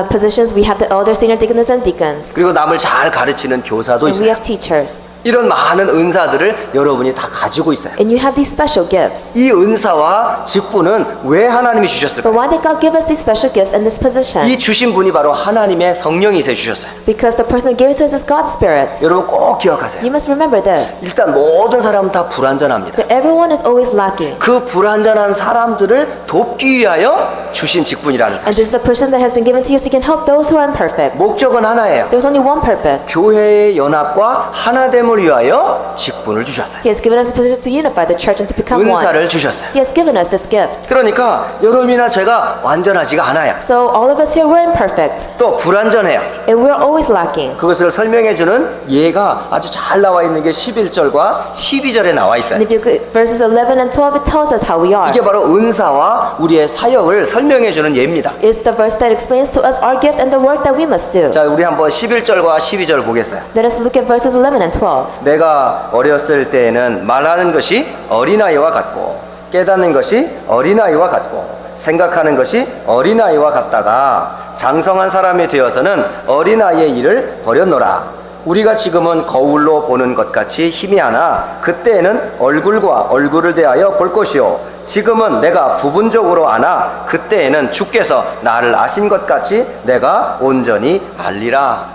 positions. We have the elder, senior deacons, and deacons. 그리고 남을 잘 가르치는 교사도 And we 있어요. have teachers. 이런 많은 은사들을 여러분이 다 가지고 있어요. And you have these special gifts. 이 은사와 직분은 왜 하나님이 주셨을까요? But why did God give us these special gifts and this position? 이 주신 분이 바로 하나님의 성령이세 주셨어요. Because the person who gave it to us is God's Spirit. 여러분 꼭 기억하세요. You must remember this. 일단 모든 사람은 다 불완전합니다. That everyone is always lacking. 그 불완전한 사람들을 돕기 위하여 주신 직분이라는 And 사실. this is a position that has been given to you so you can help those who are imperfect. 목적은 하나예요. There's only one purpose. 교회의 연합과 하나됨을 위하여 직분을 주셨어요. He has given us a position to unify the church and to become one. 은사를 주셨어요. He has given us this gift. 그러니까 여러분이나 제가 완전하지가 않아요. So all of us here, we're imperfect. 또 불완전해요. And we're always lacking. 그것을 설명해주는 예가 아주 잘 나와 있는 게 11절과 12절에 나와 있어요. And if you look at verses 11 and 12, it tells us how we are. 이게 바로 은사와 우리의 사역을 설명해주는 예입니다. It's the verse that explains to us our gift and the work that we must do. 자, 우리 한번 11절과 12절 보겠어요. Let us look at verses 11 and 12. 내가 어렸을 때에는 말하는 것이 어린아이와 같고 깨닫는 것이 어린아이와 같고 생각하는 것이 어린아이와 같다가 장성한 사람이 되어서는 어린아이의 일을 버렸노라. 우리가 지금은 거울로 보는 것 같이 희미하나 그때에는 얼굴과 얼굴을 대하여 볼 것이요 지금은 내가 부분적으로 아나 그때에는 주께서 나를 아신 것 같이 내가 온전히 알리라.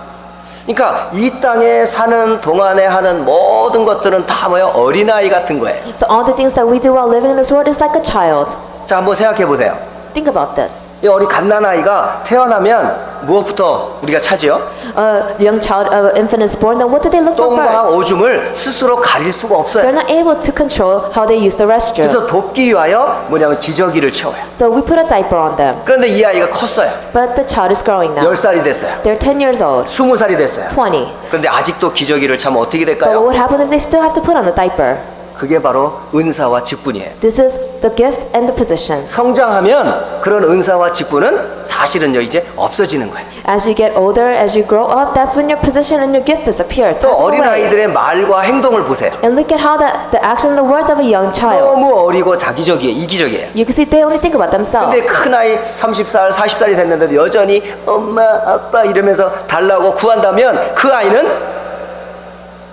그러니까 이 땅에 사는 동안에 하는 모든 것들은 다 뭐예요? 어린아이 같은 거예요. So all the things that we do while living in this world is like a child. 자, 한번 생각해 보세요. Think about this. 이 어린 갓난아이가 태어나면 무엇부터 우리가 찾지요? A young child, infant is born, then what do they look for 똥과 first? 오줌을 스스로 가릴 수가 They're 없어요. not able to control how they use the restroom. 그래서 돕기 위하여 뭐냐면 기저귀를 채워요. So we put a diaper on them. 그런데 이 아이가 컸어요. But the child is growing now. 10살이 됐어요. They're 10 years old, 20살이 됐어요. 20. 그런데 아직도 기저귀를 차면 어떻게 But 될까요? what would happen if they still have to put on a diaper? 그게 바로 은사와 직분이에요. This is the gift and the position. 성장하면 그런 은사와 직분은 사실은요 이제 없어지는 거예요. As you get older, as you grow up, that's when your position and your gift disappears. 또 passes 어린 away. 아이들의 말과 행동을 보세요. And look at how the action and the words of a young child. 너무 어리고 자기적이에요. 이기적이에요. You can see they only think about themselves. 근데 큰 아이 30살, 40살이 됐는데도 여전히 엄마, 아빠 이러면서 달라고 구한다면 그 아이는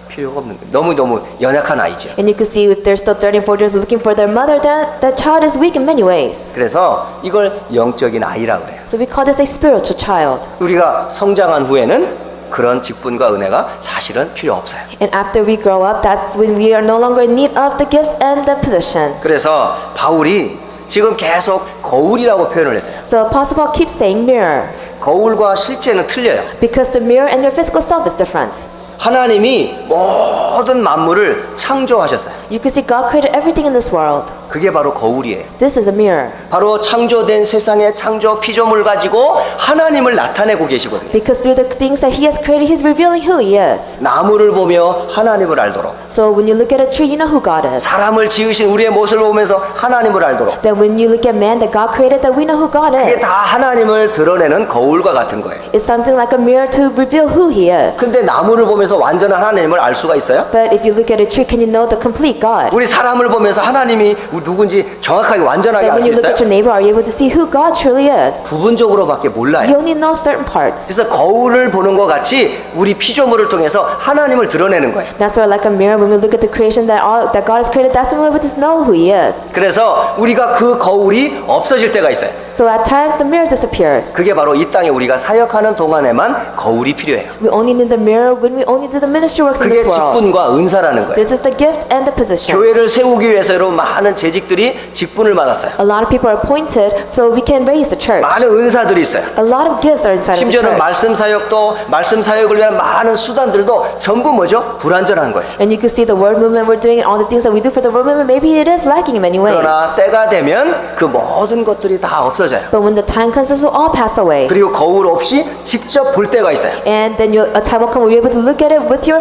필요가 없는 거예요. 너무너무 연약한 아이죠. And you can see if they're still 30, 40 years looking for their mother, that child is weak in many ways. 그래서 이걸 영적인 아이라고 그래요. So we call this a spiritual child. 우리가 성장한 후에는 그런 직분과 은혜가 사실은 필요 없어요. And after we grow up, that's when we are no longer in need of the gifts and the position. 그래서 바울이 지금 계속 거울이라고 표현을 했어요. So Apostle Paul keeps saying mirror, 거울과 실제는 틀려요. because the mirror and your physical self is different. 하나님이 모든 만물을 창조하셨어요. You can see God created everything in this world. 그게 바로 거울이에요. This is a mirror. 바로 창조된 세상의 창조 피조물 가지고 하나님을 나타내고 계시거든요. Because through the things that He has created, He's revealing who He is. 나무를 보며 하나님을 알도록, So when you look at a tree, you know who God is. 사람을 지으신 우리의 모습을 보면서 하나님을 알도록, That when you look at man that God created, that we know who God 그게 is. 다 하나님을 드러내는 거울과 같은 거예요. It's something like a mirror to reveal who He is. 근데 나무를 보면서 완전한 하나님을 알 수가 있어요? But if you look at a tree, can you know the complete God? 우리 사람을 보면서 하나님이 누군지 정확하게 완전하게 That 알 when 수 you look 있어요? at your neighbor, are you able to see who God truly is? 부분적으로밖에 You 몰라요. only know certain parts. 그래서 거울을 보는 것 같이 우리 피조물을 통해서 하나님을 드러내는 거예요. That's why, like a mirror, when we look at the creation that God has created, that's when we're able to know who He is. 그래서 우리가 그 거울이 없어질 때가 있어요. So at times the mirror disappears. 그게 바로 이 땅에 우리가 사역하는 동안에만 거울이 필요해요. We only need the mirror when we only do the ministry works in 그게 this world. 직분과 은사라는 거예요. This is the gift and the position. 교회를 세우기 위해서 여러분 많은 재직들이 직분을 받았어요. A lot of people are appointed so we can raise the church. 많은 은사들이 있어요. A lot of gifts are inside of the 심지어는 church. 말씀 사역도 말씀 사역을 위한 많은 수단들도 전부 뭐죠? 불완전한 거예요. And you can see the word movement we're doing and all the things that we do for the word movement, maybe it is lacking in many ways. 그러나 때가 되면 그 모든 것들이 다 없어져요. But when the time comes, this will all pass away. 그리고 거울 없이 직접 볼 때가 있어요. And then a time will come where you're able to look at it with your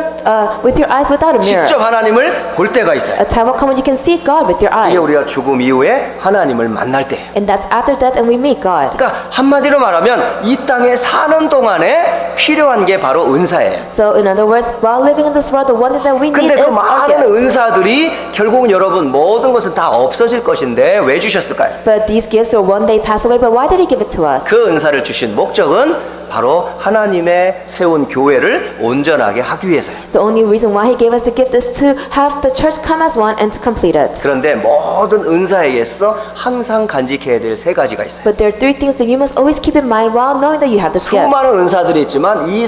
eyes without a mirror. 직접 하나님을 볼 때가 있어요. A time will come when you can see God with your eyes. 이게 우리가 죽음 이후에 하나님을 만날 때예요. And that's after death and we meet God. 그러니까 한마디로 말하면 이 땅에 사는 동안에 필요한 게 바로 은사예요. So in other words, while living in this world, the one thing that we need 근데 그 is our 많은 gifts. 은사들이 결국은 여러분 모든 것은 다 없어질 것인데 왜 주셨을까요? But these gifts will one day pass away. But why did He give it to us? 그 은사를 주신 목적은 바로 하나님의 세운 교회를 온전하게 하기 위해서요. The only reason why He gave us the gift is to have the church come as one and to complete it. 그런데 모든 은사에 있어 항상 간직해야 될 세 가지가 있어요. But there are three things that you must always keep in mind while knowing that you have this gift. 수많은 은사들이 있지만 이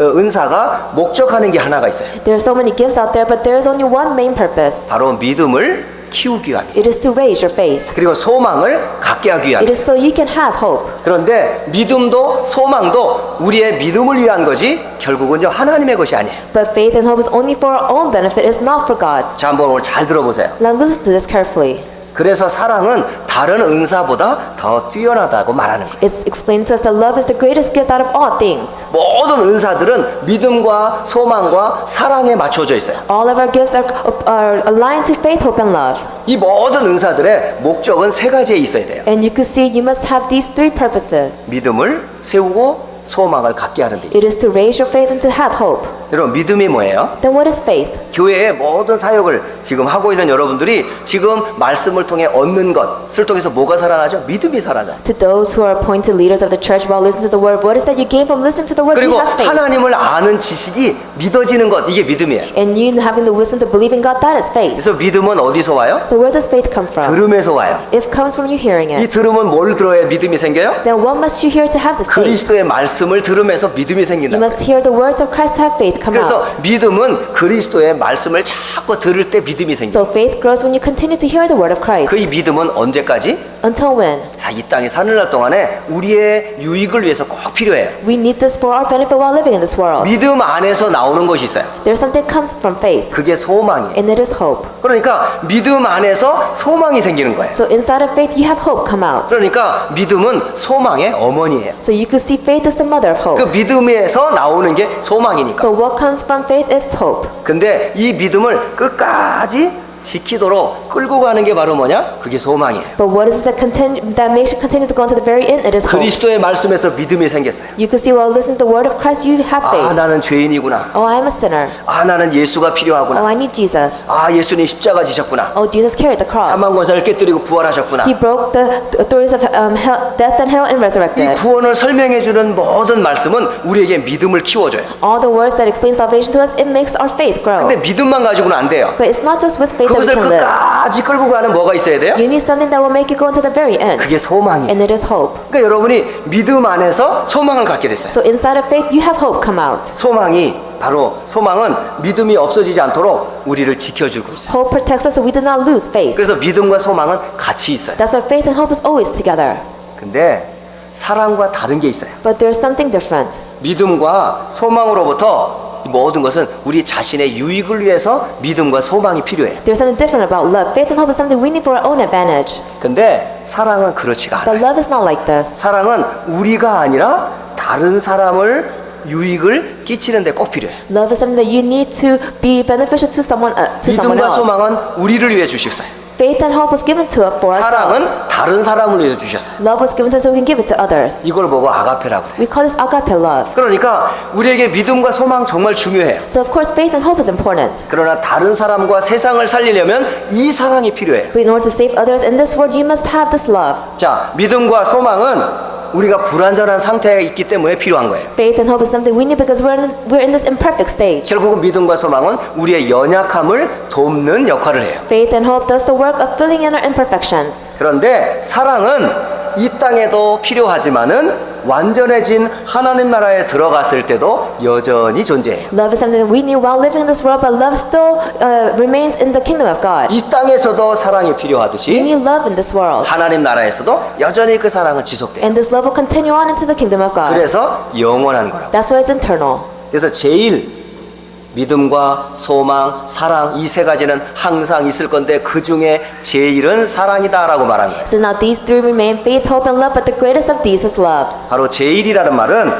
은사가 목적하는 게 하나가 있어요. There are so many gifts out there, but there is only one main purpose. 바로 믿음을 키우기 위함이에요. It is to raise your faith. 그리고 소망을 갖게 하기 It 위함이에요. is so you can have hope. 그런데 믿음도 소망도 우리의 믿음을 위한 거지 결국은요 하나님의 것이 아니에요. But faith and hope is only for our own benefit. It's not for God's. 자, 한번 오늘 잘 들어보세요. Now listen to this carefully. 그래서 사랑은 다른 은사보다 더 뛰어나다고 말하는 거예요. It's explained to us that love is the greatest gift out of all things. 모든 은사들은 믿음과 소망과 사랑에 맞춰져 있어요. All of our gifts are aligned to faith, hope, and love. 이 모든 은사들의 목적은 세 가지에 있어야 돼요. And you can see you must have these three purposes. 믿음을 세우고 소망을 갖게 하는 데 있어요. It is to raise your faith and to have hope. 여러분 믿음이 뭐예요? Then what is faith? 교회의 모든 사역을 지금 하고 있는 여러분들이 지금 말씀을 통해 얻는 것을 통해서 뭐가 살아나죠? 믿음이 살아나요. To those who are appointed leaders of the church while listening to the word, what is that you gain from listening to the word? 그리고 You have faith. 하나님을 아는 지식이 믿어지는 것 이게 믿음이에요. And you having the wisdom to believe in God, that is faith. 그래서 믿음은 어디서 와요? So where does faith come from? 들음에서 와요. It comes from you hearing 이 it. 들음은 뭘 들어야 믿음이 생겨요? Then what must you hear to have this faith? 그리스도의 말씀을 들으면서 믿음이 생긴다. You must hear the words of Christ to have faith come 그래서 out. 믿음은 그리스도의 말씀을 자꾸 들을 때 믿음이 생겨요. So faith grows when you continue to hear the word of Christ. 그 이 믿음은 언제까지? Until when? 자, 이 땅에 사는 날 동안에 우리의 유익을 위해서 꼭 필요해요. We need this for our benefit while living in this world. 믿음 안에서 나오는 것이 있어요. There's something that comes from faith, 그게 소망이에요. and it is hope. 그러니까 믿음 안에서 소망이 생기는 거예요. So inside of faith, you have hope come out. 그러니까 믿음은 소망의 어머니예요. So you could see faith as the mother of 그 hope. 믿음에서 나오는 게 소망이니까. So what comes from faith is hope. 근데 이 믿음을 끝까지 지키도록 끌고 가는 게 바로 뭐냐? 그게 소망이에요. But what is it that makes you continue to go until the very end? It is hope. 그리스도의 말씀에서 믿음이 생겼어요. You can see while listening to the word of Christ, you have 아, faith. 나는 죄인이구나. Oh, I am a sinner. 아, 나는 예수가 Oh, 필요하구나. I need Jesus. 아, 예수님 십자가 지셨구나. Oh, Jesus carried the cross. 사망 권세를 깨뜨리고 부활하셨구나. He broke the authorities of death and hell and 이 resurrected. 구원을 설명해 주는 모든 말씀은 우리에게 믿음을 키워줘요. All the words that explain salvation to us, it makes our faith grow. 근데 믿음만 가지고는 안 돼요. But it's not just with faith that we 그것을 can live. 끝까지 끌고 가는 뭐가 있어야 돼요? You need something that will make you go until the very end. 그게 소망이에요. And it is hope. 그러니까 여러분이 믿음 안에서 소망을 갖게 됐어요. So inside of faith, you have hope come out. 소망은 믿음이 없어지지 않도록 우리를 지켜주고 있어요. Hope protects us so we do not lose faith. 그래서 믿음과 소망은 같이 있어요. That's why faith and hope is always together. 근데 사랑과 다른 게 있어요. But there's something different. 믿음과 소망으로부터 이 모든 것은 우리 자신의 유익을 위해서 믿음과 소망이 필요해요. There's something different about love. Faith and hope is something we need for our own advantage. 근데 사랑은 그렇지가 But 않아요. love is not like this. 사랑은 우리가 아니라 다른 사람을 유익을 끼치는 데 꼭 필요해요. Love is something that you need to be beneficial to someone 믿음과 else. 소망은 우리를 위해 주셨어요. Faith and hope was given to us for 사랑은 ourselves. 다른 사람을 위해서 주셨어요. Love was given to us so we can give it to others. 이걸 보고 아가페라고 그래요. We call this agape love. 그러니까 우리에게 믿음과 소망 정말 중요해요. So of course faith and hope is important. 그러나 다른 사람과 세상을 살리려면 이 사랑이 필요해요. But in order to save others in this world, you must have this love. 자, 믿음과 소망은 우리가 불완전한 상태에 있기 때문에 필요한 거예요. Faith and hope is something we need because we're in this imperfect stage. 결국은 믿음과 소망은 우리의 연약함을 돕는 역할을 해요. Faith and hope does the work of filling in our imperfections. 그런데 사랑은 이 땅에도 필요하지만은 완전해진 하나님 나라에 들어갔을 때도 여전히 존재해요. Love is something that we need while living in this world, but love still remains in the kingdom of God. 이 땅에서도 사랑이 We 필요하듯이 need love in this world. 하나님 나라에서도 여전히 그 사랑은 지속돼요. And this love will continue on into the kingdom of God. 그래서 영원한 거라고. That's why it's internal. 그래서 제일 믿음과 소망, 사랑 이 세 가지는 항상 있을 건데 그 중에 제일은 사랑이다라고 말한 거예요. So now these three remain: faith, hope, and love, but the greatest of these is love. 바로 제일이라는 말은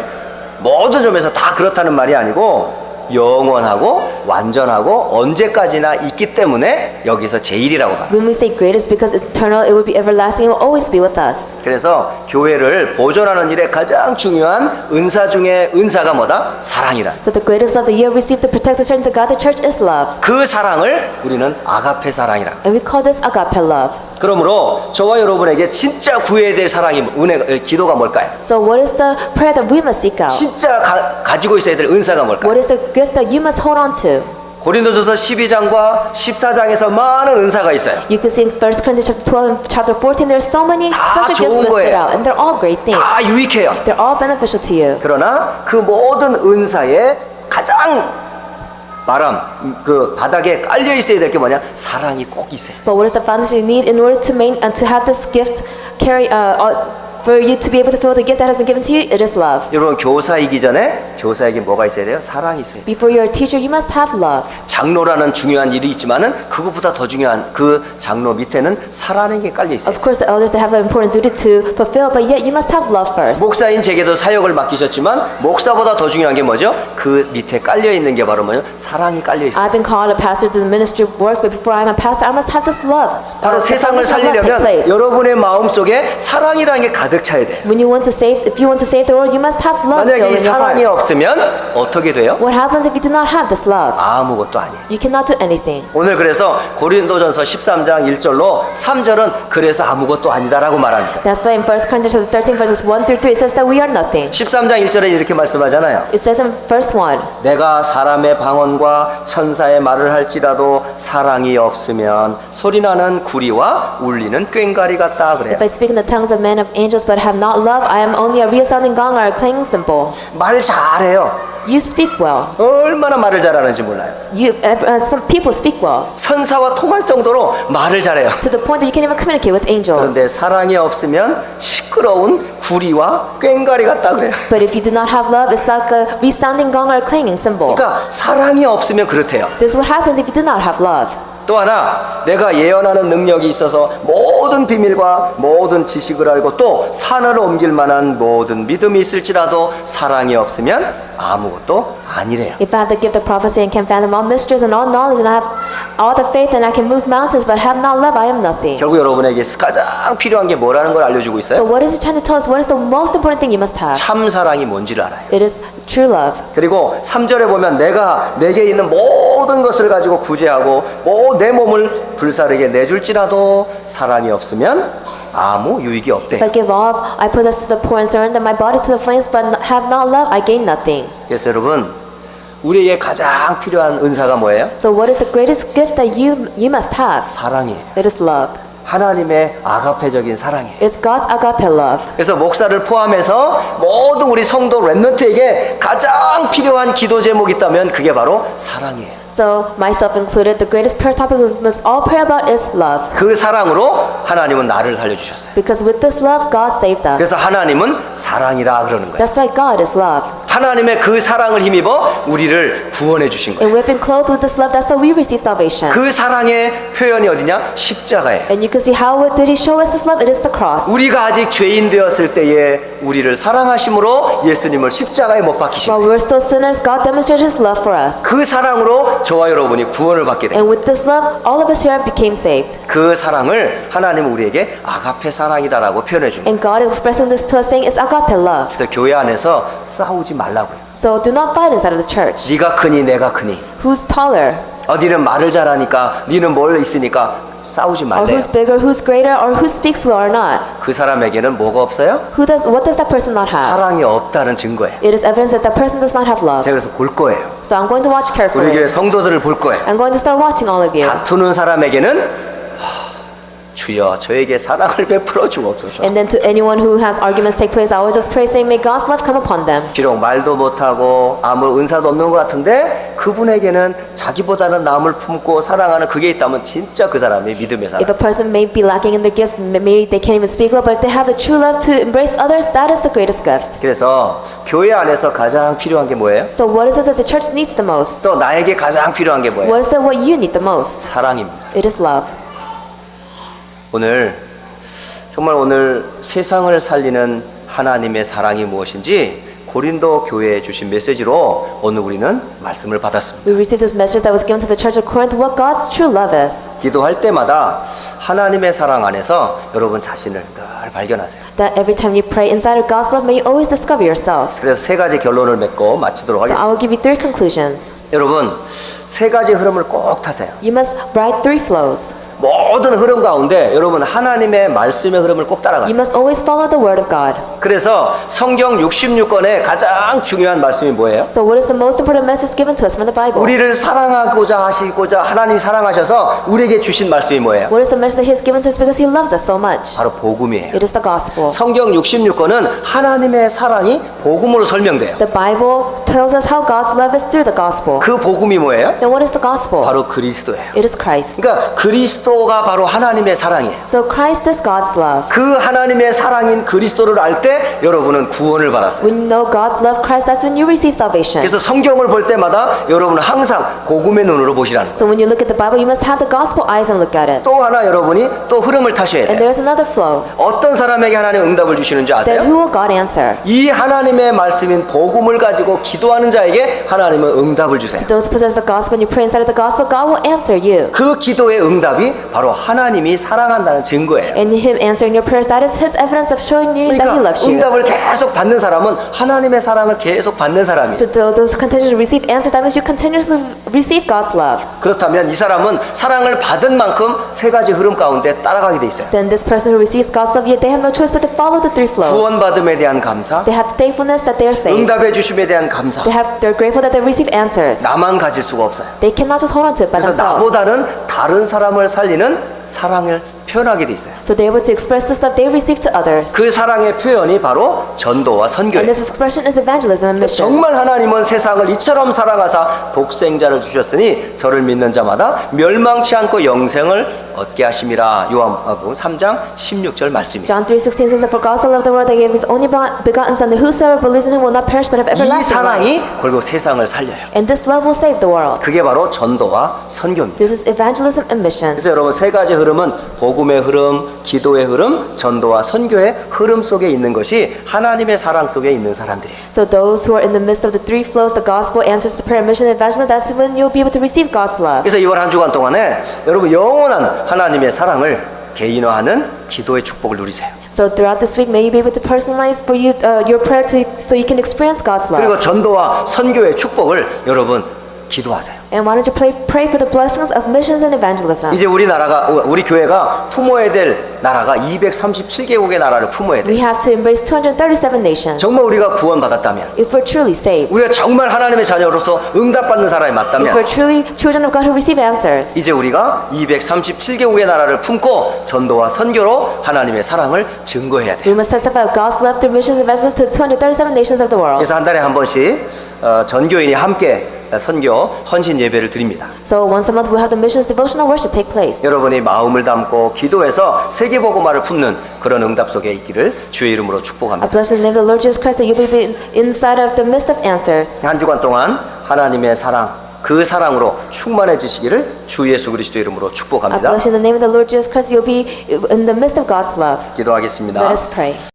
모든 점에서 다 그렇다는 말이 아니고 영원하고 완전하고 언제까지나 있기 때문에 여기서 제일이라고 말합니다. When we say greatest, because it's eternal, it will be everlasting, it will always be with us. 그래서 교회를 보존하는 일에 가장 중요한 은사 중에 은사가 뭐다? 사랑이라. So the greatest love that you have received to protect the church and to guard the church is love. 그 사랑을 우리는 아가페 사랑이라. And we call this agape love. 그러므로 저와 여러분에게 진짜 구해야 될 사랑이 기도가 뭘까요? So what is the prayer that we must seek out? 진짜 가지고 있어야 될 은사가 뭘까요? What is the gift that you must hold on to? 고린도전서 12장과 14장에서 많은 은사가 있어요. You can see in 1 Corinthians chapter 12 and chapter 14, there's so many 다 special gifts 좋은 listed 거예요. out, and they're all great things. 다 유익해요. They're all beneficial to you. 그러나 그 모든 은사에 가장 그 바닥에 깔려 있어야 될 게 뭐냐? 사랑이 꼭 있어요. But what is the foundation you need in order to have this gift for you to be able to feel the gift that has been given to you? It is love. 여러분 교사이기 전에 교사에게 뭐가 있어야 돼요? 사랑이 있어요. Before you're a teacher, you must have love. 장로라는 중요한 일이 있지만은 그것보다 더 중요한 그 장로 밑에는 사랑이 깔려 있어요. Of course, the elders, they have an important duty to fulfill, but yet you must have love first. 목사인 제게도 사역을 맡기셨지만 목사보다 더 중요한 게 뭐죠? 그 밑에 깔려 있는 게 바로 뭐냐? 사랑이 깔려 있어요. I've been called a pastor to the ministry of works, but before I'm a pastor, I must have this love. 바로 The 세상을 foundation of love take 살리려면 place. 여러분의 마음 속에 사랑이라는 게 가득 차야 돼요. If you want to save the world, you must have love 만약 filled 이 in your 사랑이 heart. 없으면 어떻게 돼요? What happens if you do not have this love? 아무것도 아니에요. You cannot do anything. 오늘 그래서 고린도전서 13장 1절로 3절은 그래서 아무것도 아니다라고 말합니다. That's why in 1 Corinthians chapter 13 verses 1 through 3 it says that we are nothing. 13장 1절에 이렇게 말씀하잖아요. It says in verse 1, 내가 사람의 방언과 천사의 말을 할지라도 사랑이 없으면 소리나는 구리와 울리는 꽹과리 같다 그래요. if I speak in the tongues of men of angels but have not love, I am only a resounding gong or a clanging cymbal. 말 잘해요. You speak well. 얼마나 말을 잘하는지 몰라요. Some people speak well 천사와 통할 정도로 말을 잘해요. to the point that you can even communicate with angels. 그런데 사랑이 없으면 시끄러운 구리와 꽹과리 같다 그래요. But if you do not have love, it's like a resounding gong or a clanging cymbal. 그러니까 사랑이 없으면 그렇대요. This is what happens if you do not have love. 또 하나 내가 예언하는 능력이 있어서 모든 비밀과 모든 지식을 알고 또 산을 옮길 만한 모든 믿음이 있을지라도 사랑이 없으면 아무것도 아니래요. If I have the gift of prophecy and can fathom all mysteries and all knowledge and I have all the faith and I can move mountains but have not love, I am nothing. 결국 여러분에게 가장 필요한 게 뭐라는 걸 알려주고 So 있어요? what is it trying to tell us? What is the most important thing you must have? 참 사랑이 뭔지를 알아요. It is true love. 그리고 3절에 보면 내가 내게 있는 모든 것을 가지고 구제하고 내 몸을 불사르게 내줄지라도 사랑이 없으면 아무 유익이 없대. If I give all I possess to the poor and surrender my body to the flames but have not love, I gain nothing. 그래서 여러분 우리에게 가장 필요한 은사가 뭐예요? So what is the greatest gift that you must have? 사랑이에요. It is love. 하나님의 아가페적인 사랑이에요. It's God's agape love. 그래서 목사를 포함해서 모든 우리 성도 렘넌트에게 가장 필요한 기도 제목이 있다면 그게 바로 사랑이에요. So myself included, the greatest prayer topic we must all pray about is love. 그 사랑으로 하나님은 나를 살려주셨어요. Because with this love, God saved us. 그래서 하나님은 사랑이라 그러는 거예요. That's why God is love. 하나님의 그 사랑을 힘입어 우리를 구원해 주신 거예요. And we've been clothed with this love. That's how we receive salvation. 그 사랑의 표현이 어디냐? 십자가예요. And you can see how did He show us this love? It is the cross. 우리가 아직 죄인 되었을 때에 우리를 사랑하심으로 예수님을 십자가에 못 박히신 While 거예요. we were still sinners, God demonstrated His love for us. 그 사랑으로 저와 여러분이 구원을 받게 돼요. And with this love, all of us here became saved. 그 사랑을 하나님은 우리에게 아가페 사랑이다라고 표현해 줍니다. And God is expressing this to us, saying it's agape love. 그래서 교회 안에서 싸우지 말라고요. So do not fight inside of the church. 네가 크니 내가 크니 Who's taller? 니는 말을 잘하니까 니는 뭘 있으니까 싸우지 Or 말래요. who's bigger? Who's greater? Or who speaks well or not? 그 사람에게는 뭐가 없어요? What does that person not have? 사랑이 없다는 증거예요. It is evidence that that person does not have love. 제가 그래서 볼 거예요. So I'm going to watch 우리 carefully. 교회 성도들을 볼 거예요. I'm going to start watching all of you. 다투는 사람에게는 주여 저에게 사랑을 베풀어 주옵소서. And then to anyone who has arguments take place, I will just pray saying, may God's love come upon them. 비록 말도 못하고 아무 은사도 없는 것 같은데 그분에게는 자기보다는 남을 품고 사랑하는 그게 있다면 진짜 그 사람이 믿음의 사람. If a person may be lacking in their gifts, maybe they can't even speak well, but if they have the true love to embrace others, that is the greatest gift. 그래서 교회 안에서 가장 필요한 게 뭐예요? So what is it that the church needs the most? 또 나에게 가장 필요한 게 뭐예요? What is that what you need the most? 사랑입니다. It is love. 오늘 정말 오늘 세상을 살리는 하나님의 사랑이 무엇인지 고린도 교회에 주신 메시지로 오늘 우리는 말씀을 받았습니다. We received this message that was given to the church of Corinth what God's true love is. 기도할 때마다 하나님의 사랑 안에서 여러분 자신을 늘 발견하세요. That every time you pray inside of God's love, may you always discover yourselves. 그래서 세 가지 결론을 맺고 마치도록 So I 하겠습니다. will give you 3 conclusions. 여러분 세 가지 흐름을 꼭 타세요. You must ride 3 flows. 모든 흐름 가운데 여러분 하나님의 말씀의 흐름을 꼭 You 따라가세요. must always follow the word of God. 그래서 성경 66권의 가장 중요한 말씀이 뭐예요? So what is the most important message given to us from the Bible? 우리를 사랑하고자 하시고자 하나님이 사랑하셔서 우리에게 주신 말씀이 뭐예요? What is the message that He has given to us because He loves us so much? 바로 복음이에요. It is the gospel. 성경 66권은 하나님의 사랑이 복음으로 설명돼요. The Bible tells us how God's love is through the gospel. 그 복음이 뭐예요? Then what is the gospel? 바로 그리스도예요. It is Christ. 그러니까 그리스도가 바로 하나님의 사랑이에요. So Christ is God's love. 그 하나님의 사랑인 그리스도를 알 때 여러분은 구원을 받았어요. When you know God's love Christ, that's when you receive salvation. 그래서 성경을 볼 때마다 여러분은 항상 복음의 눈으로 보시라는 거예요. So when you look at the Bible, you must have the gospel eyes and look at it. 또 하나 여러분이 또 흐름을 타셔야 And 돼요. there's another flow. 어떤 사람에게 하나님 응답을 주시는지 Then 아세요? who will God answer? 이 하나님의 말씀인 복음을 가지고 기도하는 자에게 하나님은 응답을 주세요. To those who possess the gospel and you pray inside of the gospel, God will answer you. 그 기도의 응답이 바로 하나님이 사랑한다는 증거예요. And Him answering your prayers, that is His evidence of showing you that He 그러니까 loves you. 응답을 계속 받는 사람은 하나님의 사랑을 계속 받는 사람이에요. So those who continue to receive answers, that means you continuously receive God's love. 그렇다면 이 사람은 사랑을 받은 만큼 세 가지 흐름 가운데 따라가게 돼 있어요. Then this person who receives God's love, yet they have no choice but to follow the 3 flows. 구원받음에 대한 감사, They have thankfulness that they are saved. 응답해 주심에 대한 감사. They're grateful that they receive answers. 나만 가질 수가 없어요. They cannot just hold on to it by 그래서 themselves. 나보다는 다른 사람을 살리는 사랑을 표현하게 돼 있어요. So they're able to express the love they receive to others. 그 사랑의 표현이 바로 전도와 And 선교예요. this expression is evangelism and mission. 정말 하나님은 세상을 이처럼 사랑하사 독생자를 주셨으니 저를 믿는 자마다 멸망치 않고 영생을 얻게 하심이라. 요한복음 3장 16절 말씀입니다. John 3:16 says, "For God so loved the world that He gave His only begotten Son, that whosoever believes in Him will not perish but have 이 everlasting life." 사랑이 결국 세상을 살려요. And this love will save the world. 그게 바로 전도와 선교입니다. This is evangelism and missions. 그래서 여러분 세 가지 흐름은 복음의 흐름, 기도의 흐름, 전도와 선교의 흐름 속에 있는 것이 하나님의 사랑 속에 있는 사람들이에요. So those who are in the midst of the 3 flows, the gospel, answers to prayer, mission, and evangelism, that's when you'll be able to receive God's love. 그래서 이번 한 주간 동안에 여러분 영원한 하나님의 사랑을 개인화하는 기도의 축복을 누리세요. So throughout this week, may you be able to personalize for you your prayer so you can experience God's love. 그리고 전도와 선교의 축복을 여러분 기도하세요. And why don't you pray for the blessings of missions and evangelism? 이제 우리 교회가 품어야 될 나라가 237개국의 나라를 품어야 We 돼요. have to embrace 237 nations. 정말 우리가 구원받았다면, If we're truly saved, 우리가 정말 하나님의 자녀로서 응답받는 사람이 if 맞다면, we're truly children of God who receive answers, 이제 우리가 237개국의 나라를 품고 전도와 선교로 하나님의 사랑을 증거해야 돼요. we must testify of God's love through missions and evangelism to 237 nations of the world. 그래서 한 달에 한 번씩 전교인이 함께 선교 헌신 예배를 드립니다. So once a month we have the missions devotional worship take place. 여러분이 마음을 담고 기도해서 세계복음화를 품는 그런 응답 속에 있기를 주의 이름으로 I 축복합니다. bless in the name of the Lord Jesus Christ that you will be inside of the midst of answers. 한 주간 동안 하나님의 사랑, 그 사랑으로 충만해지시기를 주 예수 그리스도 이름으로 I 축복합니다. bless in the name of the Lord Jesus Christ you'll be in the midst of God's love. 기도하겠습니다. Let us pray.